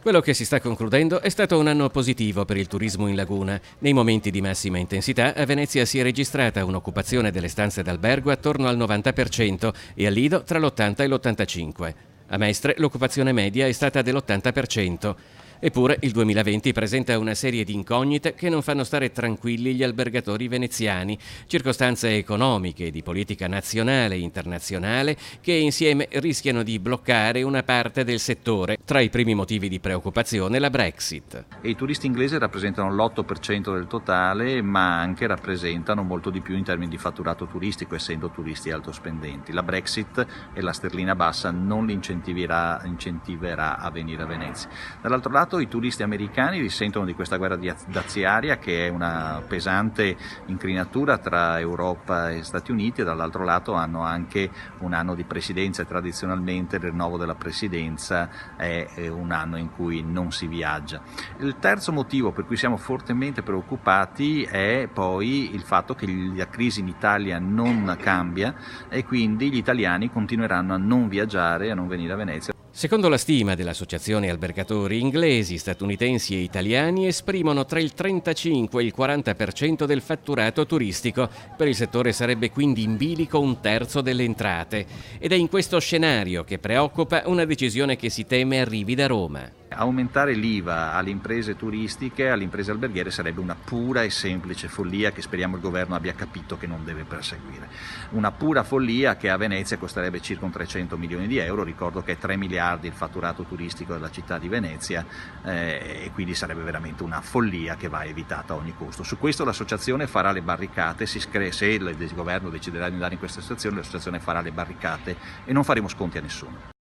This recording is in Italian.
Quello che si sta concludendo è stato un anno positivo per il turismo in laguna. Nei momenti di massima intensità a Venezia si è registrata un'occupazione delle stanze d'albergo attorno al 90% e a Lido tra l'80 e l'85%. A Mestre l'occupazione media è stata dell'80%. Eppure il 2020 presenta una serie di incognite che non fanno stare tranquilli gli albergatori veneziani, circostanze economiche e di politica nazionale e internazionale che insieme rischiano di bloccare una parte del settore. Tra i primi motivi di preoccupazione la Brexit. E i turisti inglesi rappresentano l'8% del totale, ma anche rappresentano molto di più in termini di fatturato turistico, essendo turisti altospendenti. La Brexit e la sterlina bassa non li incentiverà a venire a Venezia. Dall'altro lato i turisti americani risentono di questa guerra daziaria, che è una pesante incrinatura tra Europa e Stati Uniti, e dall'altro lato hanno anche un anno di presidenza e tradizionalmente il rinnovo della presidenza è un anno in cui non si viaggia. Il terzo motivo per cui siamo fortemente preoccupati è poi il fatto che la crisi in Italia non cambia e quindi gli italiani continueranno a non viaggiare e a non venire a Venezia. Secondo la stima dell'Associazione Albergatori, inglesi, statunitensi e italiani esprimono tra il 35 e il 40% del fatturato turistico. Per il settore sarebbe quindi in bilico un terzo delle entrate. Ed è in questo scenario che preoccupa una decisione che si teme arrivi da Roma. Aumentare l'IVA alle imprese turistiche, alle imprese alberghiere sarebbe una pura e semplice follia che speriamo il governo abbia capito che non deve perseguire. Una pura follia che a Venezia costerebbe circa 300 milioni di euro, ricordo che è 3 miliardi il fatturato turistico della città di Venezia e quindi sarebbe veramente una follia che va evitata a ogni costo. Su questo l'associazione farà le barricate, se il governo deciderà di andare in questa situazione l'associazione farà le barricate e non faremo sconti a nessuno.